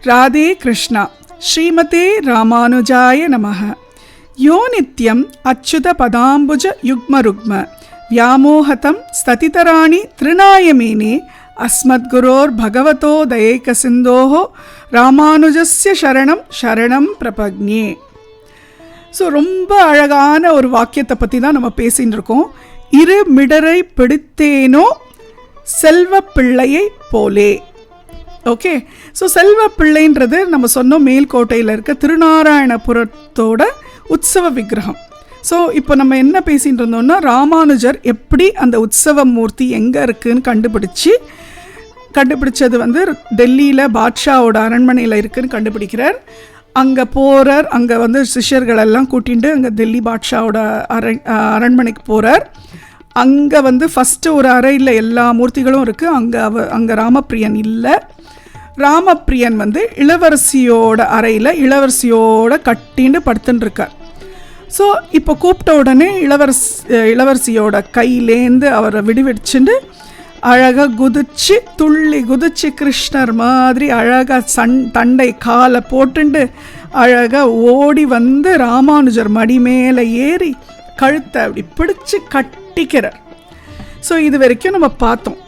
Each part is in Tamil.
ராதே கிருஷ்ணா. ஸ்ரீமதே ராமானுஜாய நமஹ. யோ நித்யம் அச்சுத பதாம்புஜ யுக்மருக்ம வியாமோஹதம் ஸ்ததிதராணி திருநாயமேனே அஸ்மத்குரோர் பகவதோ தயைக சிந்தோஹோ ராமானுஜஸ்ய சரணம் சரணம் பிரபக்ஞே. ஸோ ரொம்ப அழகான ஒரு வாக்கியத்தை பற்றி தான் நம்ம பேசின்னு இருக்கோம். இரு மிடரை பிடித்தேனோ செல்வ பிள்ளையை போலே. ஓகே, ஸோ செல்வ பிள்ளைன்றது நம்ம சொன்னோம் மேல்கோட்டையில் இருக்க திருநாராயணபுரத்தோட உற்சவ விக்கிரகம். ஸோ இப்போ நம்ம என்ன பேசிகிட்டு இருந்தோம்னா, ராமானுஜர் எப்படி அந்த உற்சவ மூர்த்தி எங்கே இருக்குதுன்னு கண்டுபிடிச்சது வந்து டெல்லியில் பாட்ஷாவோட அரண்மனையில் இருக்குதுன்னு கண்டுபிடிக்கிறார். அங்கே போகிறார். அங்கே வந்து சிஷ்யர்களெல்லாம் கூட்டிகிட்டு அங்கே டெல்லி பாட்ஷாவோட அரண்மனைக்கு போகிறார். அங்கே வந்து ஃபஸ்ட்டு ஒரு அறையில் எல்லா மூர்த்திகளும் இருக்குது. அங்கே ராமப்பிரியன் இல்லை. ராமப்பிரியன் வந்து இளவரசியோட அறையில் இளவரசியோட கட்டின்னு படுத்துட்டுருக்கார். ஸோ இப்போ கூப்பிட்ட உடனே இளவரசியோட கையிலேருந்து அவரை விடுவிச்சுட்டு அழகாக துள்ளி குதிச்சு கிருஷ்ணர் மாதிரி அழகாக தண்டை காலை போட்டுண்டு அழகாக ஓடி வந்து ராமானுஜர் மடி மேலே ஏறி கழுத்தை அப்படி பிடிச்சி கட்டிக்கிறார். ஸோ இது வரைக்கும் நம்ம பார்த்தோம்.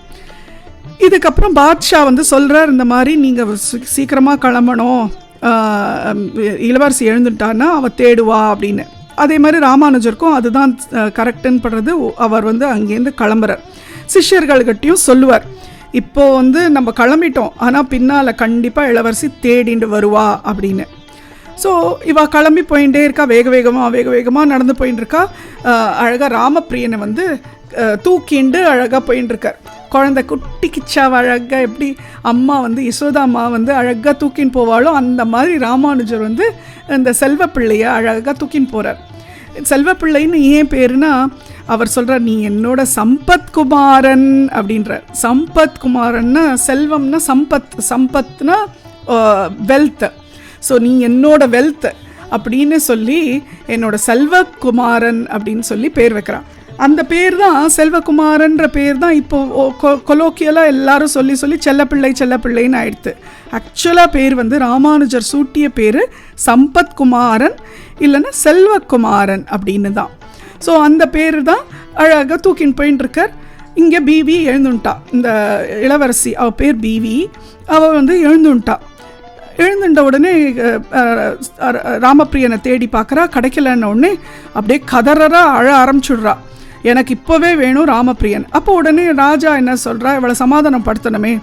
இதுக்கப்புறம் பாட்ஷா வந்து சொல்கிறார், இந்த மாதிரி நீங்கள் சீக்கிரமாக கிளம்பணும், இளவரசி எழுந்துட்டான்னா அவள் தேடுவா அப்படின்னு. அதே மாதிரி ராமானுஜருக்கும் அதுதான் கரெக்டுன்னு படுறது. அவர் வந்து அங்கேருந்து கிளம்புறார். சிஷ்யர்கள்கிட்டையும் சொல்லுவார், இப்போது வந்து நம்ம கிளம்பிட்டோம், ஆனால் பின்னால் கண்டிப்பாக இளவரசி தேடிண்டு வருவா அப்படின்னு. ஸோ இவள் கிளம்பி போயிட்டே இருக்கா, வேக வேகமாக நடந்து போயின்னு இருக்கா. அழகாக ராமப்பிரியனை வந்து தூக்கிண்டு அழகாக போயின்னு இருக்கார். குழந்தை குட்டி கிச்சாவை அழகாக எப்படி அம்மா வந்து யசோதா அம்மா வந்து அழகாக தூக்கின்னு போவாளோ அந்த மாதிரி ராமானுஜர் வந்து இந்த செல்வப்பிள்ளையை அழகாக தூக்கின்னு போகிறார். செல்வப்பிள்ளைன்னு ஏன் பேருனா, அவர் சொல்கிறார், நீ என்னோட சம்பத்குமாரன் அப்படின்றார். சம்பத்குமாரன்னா செல்வம்னா சம்பத்னா வெல்த். ஸோ நீ என்னோட வெல்த் அப்படின்னு சொல்லி என்னோட செல்வகுமாரன் அப்படின்னு சொல்லி பேர் வைக்கிறான். அந்த பேர் தான் செல்வகுமாரன்ற பேர் தான் இப்போது கொலோக்கியலாக எல்லாரும் சொல்லி செல்லப்பிள்ளைன்னு ஆயிடுத்து. ஆக்சுவலாக பேர் வந்து ராமானுஜர் சூட்டிய பேர் சம்பத்குமாரன் இல்லைன்னா செல்வகுமாரன் அப்படின்னு தான். ஸோ அந்த பேர் தான் அழகாக தூக்கின்னு போயின்னு இருக்கார். இங்கே பிவி எழுந்துட்டா. இந்த இளவரசி அவள் பேர் பிவி. அவள் வந்து எழுந்துட்டா உடனே ராமப்பிரியனை தேடி பார்க்குறா. கிடைக்கலன்ன உடனே அப்படியே கதறா அழ ஆரம்பிச்சுடுறா, எனக்கு இப்போவே வேணும் ராமப்பிரியன். அப்போ உடனே ராஜா என்ன சொல்கிறா, இவளை சமாதானம் படுத்தணுமே.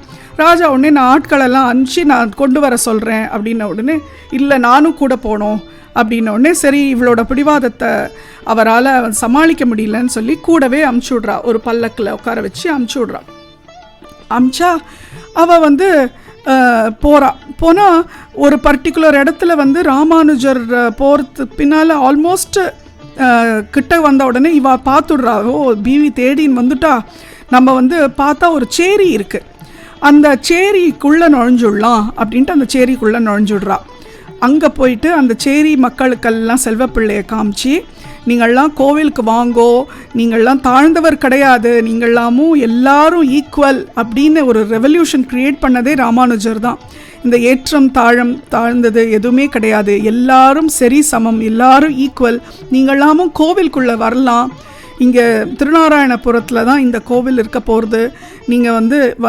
ராஜா உடனே நான் ஆட்களெல்லாம் அனுப்பிச்சி நான் கொண்டு வர சொல்கிறேன் அப்படின்ன உடனே, இல்லை நானும் கூட போனோம் அப்படின்ன உடனே, சரி இவளோட பிடிவாதத்தை அவரால் சமாளிக்க முடியலன்னு சொல்லி கூடவே அமுச்சு விட்றா. ஒரு பல்லக்கில் உட்கார வச்சு அமுச்சு விட்றா. அமிச்சா அவள் வந்து போனால் ஒரு பர்டிகுலர் இடத்துல வந்து ராமானுஜர் போகிறதுக்கு பின்னால் ஆல்மோஸ்ட் கிட்ட வந்த உடனே இவ பார்த்துடுறா, ஓ பிவி தேடின்னு வந்துட்டா. நம்ம வந்து பார்த்தா ஒரு சேரி இருக்குது, அந்த சேரிக்குள்ளே நுழைஞ்சுடலாம் அப்படின்ட்டு அந்த சேரிக்குள்ளே நுழைஞ்சுடுறா. அங்கே போயிட்டு அந்த சேரி மக்களுக்கெல்லாம் செல்வப்பிள்ளையை காமிச்சு, நீங்கள்லாம் கோவிலுக்கு வாங்கோ, நீங்கள்லாம் தாழ்ந்தவர் கிடையாது, நீங்கள்லாமும் எல்லாரும் ஈக்குவல் அப்படின்னு ஒரு ரெவல்யூஷன் க்ரியேட் பண்ணதே ராமானுஜர் தான். இந்த ஏற்றம் தாழ்ந்தது எதுவுமே கிடையாது, எல்லாரும் சரி சமம், எல்லாரும் ஈக்குவல், நீங்கள்லாமும் கோவிலுக்குள்ளே வரலாம், இங்கே திருநாராயணபுரத்தில் தான் இந்த கோவில் இருக்க போகிறது, நீங்கள்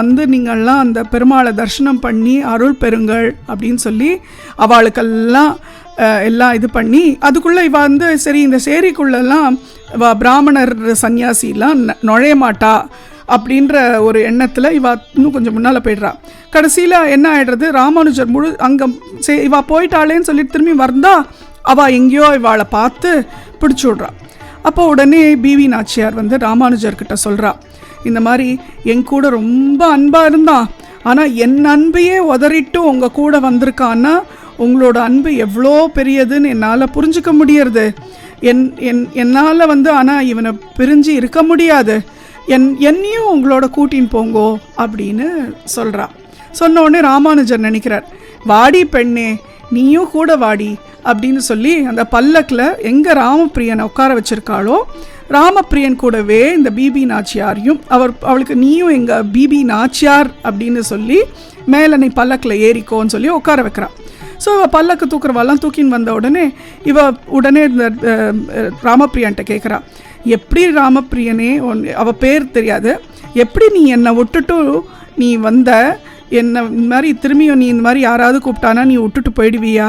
வந்து நீங்கள்லாம் அந்த பெருமாளை தரிசனம் பண்ணி அருள் பெறுங்கள் அப்படின்னு சொல்லி அவளுக்கெல்லாம் எல்லாம் இது பண்ணி, அதுக்குள்ளே இவ வந்து சரி இந்த சேரிக்குள்ளெல்லாம் பிராமணர் சன்னியாசிலாம் நுழைய மாட்டா அப்படின்ற ஒரு எண்ணத்தில் இவ இன்னும் கொஞ்சம் முன்னால் போய்ட்றா. கடைசியில் என்ன ஆகிடுறது, ராமானுஜர் அங்கே இவ போயிட்டாளேன்னு சொல்லிட்டு திரும்பி வந்தா அவள் எங்கேயோ இவாளை பார்த்து பிடிச்சி விட்றா. அப்போ உடனே பிவி நாச்சியார் வந்து ராமானுஜர்கிட்ட சொல்கிறா, இந்த மாதிரி என் கூட ரொம்ப அன்பாக இருந்தான், ஆனால் என் அன்பையே உதறிட்டு உங்கள் கூட வந்திருக்கான்னா உங்களோட அன்பு எவ்வளோ பெரியதுன்னு என்னால் புரிஞ்சிக்க முடியறது. என்னால் வந்து ஆனால் இவனை பிரிஞ்சு இருக்க முடியாது, என்னையும் உங்களோட கூட்டின்னு போங்கோ அப்படின்னு சொல்கிறா. சொன்ன உடனே ராமானுஜர் நினைக்கிறார், வாடி பெண்ணே, நீயும் கூட வாடி அப்படின்னு சொல்லி அந்த பல்லக்கில் எங்கே ராமப்பிரியனை உட்கார வச்சுருக்காளோ ராமப்பிரியன் கூடவே இந்த பிபி நாச்சியாரையும் அவளுக்கு நீயும் எங்கள் பிபி நாச்சியார் அப்படின்னு சொல்லி மேலே நீ பல்லக்கில் ஏறிக்கோன்னு சொல்லி உட்கார வைக்கிறான். ஸோ இவள் பல்லக்கு தூக்குறவாலாம் தூக்கின்னு வந்த உடனே உடனே இந்த ராமப்பிரியான்ட்ட கேட்குறா, எப்படி ராமப்பிரியனே அவள் பேர் தெரியாது, எப்படி நீ என்னை விட்டுட்டு நீ வந்த, என்னை இந்த மாதிரி திரும்பியும் நீ இந்த மாதிரி யாராவது கூப்பிட்டானா நீ விட்டுட்டு போயிடுவியா,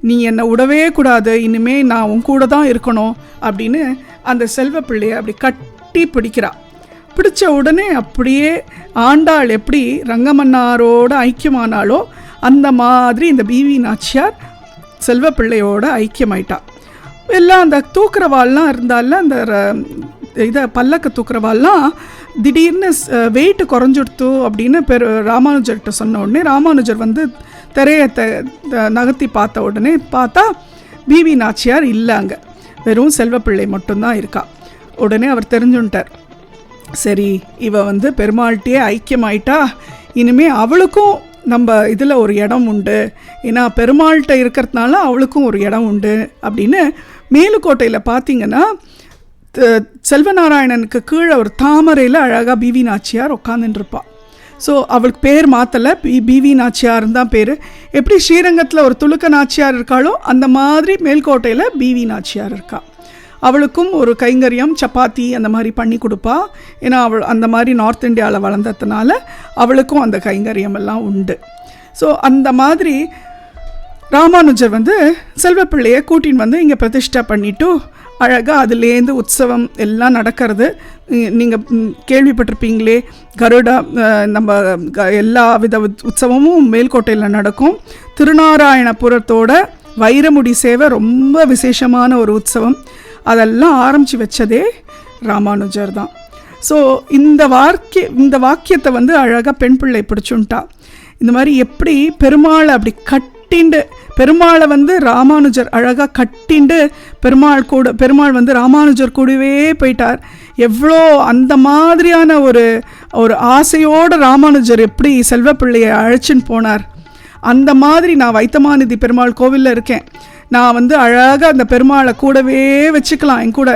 நீ என்னை விடவே கூடாது, இனிமேல் நான் உன் கூட தான் இருக்கணும் அப்படின்னு அந்த செல்வ பிள்ளையை அப்படி கட்டி பிடிக்கிறா. பிடிச்ச உடனே அப்படியே ஆண்டாள் எப்படி ரங்கமன்னாரோட ஐக்கியமானாலோ அந்த மாதிரி இந்த பிவி நாச்சியார் செல்வ பிள்ளையோட ஐக்கியமாயிட்டா. எல்லாம் அந்த தூக்குறவாள்லாம் இருந்தால அந்த இதை பல்லக்க தூக்குறவாள்லாம் திடீர்னு வெயிட்டு குறைஞ்சுடுத்து அப்படின்னு ராமானுஜர்கிட்ட சொன்ன உடனே ராமானுஜர் வந்து திரையை நகர்த்தி பார்த்த உடனே பார்த்தா பிவி நாச்சியார் இல்லை, அங்கே வெறும் செல்வப்பிள்ளை மட்டும்தான் இருக்கா. உடனே அவர் தெரிஞ்சுட்டார், சரி இவ வந்து பெருமாள்கிட்டயே ஐக்கியமாயிட்டா, இனிமேல் அவளுக்கும் நம்ம இதில் ஒரு இடம் உண்டு, ஏன்னா பெருமாள்கிட்ட இருக்கிறதுனால அவளுக்கும் ஒரு இடம் உண்டு அப்படின்னு. மேலுக்கோட்டையில் பார்த்தீங்கன்னா செல்வநாராயணனுக்கு கீழே ஒரு தாமரையில் அழகாக பிவி நாச்சியார் உட்காந்துட்டுருப்பாள். ஸோ அவளுக்கு பேர் மாற்றலை, பிவி நாச்சியார்னு தான் பேர். எப்படி ஸ்ரீரங்கத்தில் ஒரு துலுக்க நாச்சியார் இருக்காளோ அந்த மாதிரி மேல்கோட்டையில் பிவி நாச்சியார் இருக்கா. அவளுக்கும் ஒரு கைங்கரியம் சப்பாத்தி அந்த மாதிரி பண்ணி கொடுப்பா. ஏன்னா அவள் அந்த மாதிரி நார்த் இந்தியாவில் வளர்ந்ததுனால அவளுக்கும் அந்த கைங்கரியம் எல்லாம் உண்டு. ஸோ அந்த மாதிரி ராமானுஜர் வந்து செல்வப்பிள்ளையை கூட்டின்னு வந்து இங்கே பிரதிஷ்டை பண்ணிவிட்டு அழகாக அதுலேருந்து உற்சவம் எல்லாம் நடக்கிறது. நீங்கள் கேள்விப்பட்டிருப்பீங்களே, கருடா நம்ம எல்லா வித உற்சவமும் மேல்கோட்டையில் நடக்கும். திருநாராயணபுரத்தோட வைரமுடி சேவை ரொம்ப விசேஷமான ஒரு உற்சவம். அதெல்லாம் ஆரம்பித்து வச்சதே ராமானுஜர் தான். ஸோ இந்த வாக்கியத்தை வந்து அழகாக பெண் பிள்ளை பிடிச்சுன்ட்டா. இந்த மாதிரி எப்படி பெருமாளை அப்படி கட்டிண்டு, பெருமாளை வந்து ராமானுஜர் அழகாக கட்டிண்டு பெருமாள் வந்து ராமானுஜர் கூடவே போயிட்டார். எவ்வளோ அந்த மாதிரியான ஒரு ஆசையோடு ராமானுஜர் எப்படி செல்வப்பிள்ளையை அழைச்சின்னு போனார். அந்த மாதிரி நான் வைத்தமாநிதி பெருமாள் கோவிலில் இருக்கேன், நான் வந்து அழகாக அந்த பெருமாளை கூடவே வச்சுக்கலாம் என் கூட.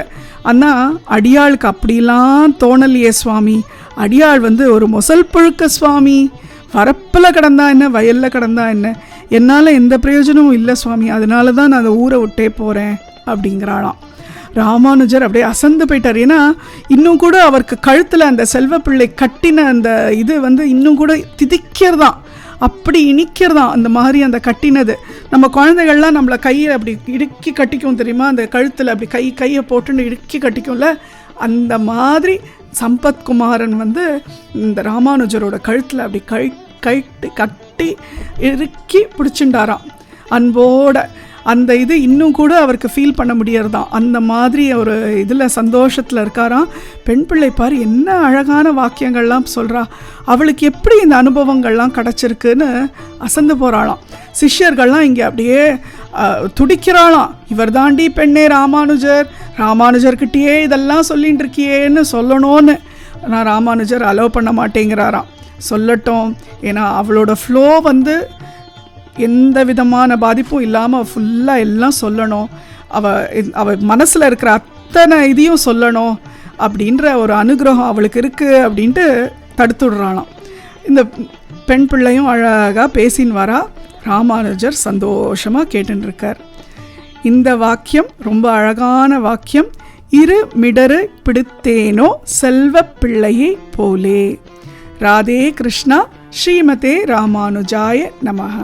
ஆனால் அடியாளுக்கு அப்படிலாம் தோணலையே சுவாமி, அடியாள் வந்து ஒரு மொசல் புழுக்க சுவாமி, வரப்பில் கிடந்தா என்ன வயலில் கிடந்தா என்ன, என்னால் எந்த பிரயோஜனமும் இல்லை சுவாமி, அதனால தான் நான் அந்த ஊரை விட்டே போகிறேன் அப்படிங்கிறாளாம். ராமானுஜர் அப்படியே அசந்து போயிட்டார். ஏன்னா இன்னும் கூட அவருக்கு கழுத்தில் அந்த செல்வப்பிள்ளை கட்டின அந்த இது வந்து இன்னும் கூட திதிக்கிறதான், அப்படி இனிக்கிறதான் அந்த மாதிரி அந்த கட்டினது. நம்ம குழந்தைகள்லாம் நம்மளை கையை அப்படி இடுக்கி கட்டிக்கும் தெரியுமா, அந்த கழுத்தில் அப்படி கையை போட்டுன்னு இடுக்கி கட்டிக்கும்ல, அந்த மாதிரி சம்பத்குமாரன் வந்து இந்த ராமானுஜரோட கழுத்தில் அப்படி கட்டி இறுக்கி பிடிச்சுண்டாராம் அன்போட. அந்த இது இன்னும் கூட அவருக்கு ஃபீல் பண்ண முடியறதான், அந்த மாதிரி ஒரு இதில் சந்தோஷத்தில் இருக்காராம். பெண் பிள்ளை பாரு என்ன அழகான வாக்கியங்கள்லாம் சொல்கிறா, அவளுக்கு எப்படி இந்த அனுபவங்கள்லாம் கிடச்சிருக்குன்னு அசந்து போகிறாளாம். சிஷ்யர்கள்லாம் இங்கே அப்படியே துடிக்கிறாளாம், இவர் தாண்டி பெண்ணே ராமானுஜர்கிட்டயே இதெல்லாம் சொல்லிகிட்டு இருக்கியேன்னு சொல்லணும்னு. ஆனால் ராமானுஜர் அலோவ் பண்ண மாட்டேங்கிறாராம். சொல்லட்டும், ஏன்னா அவளோட ஃப்ளோ வந்து எந்த விதமான பாதிப்பும் இல்லாமல் ஃபுல்லாக எல்லாம் சொல்லணும், அவள் மனசில் இருக்கிற அத்தனை இதையும் சொல்லணும் அப்படின்ற ஒரு அனுகிரகம் அவளுக்கு இருக்குது அப்படின்ட்டு தடுத்துடுறாளாம். இந்த பெண் பிள்ளையும் அழகாக பேசின்னு வரா, ராமானுஜர் சந்தோஷமாக கேட்டுருக்கார். இந்த வாக்கியம் ரொம்ப அழகான வாக்கியம். இரு மிடரு பிடித்தேனோ செல்வ பிள்ளையை போலே. ராதே கிருஷ்ணா. ஸ்ரீமதே ராமானுஜாய நமஹ.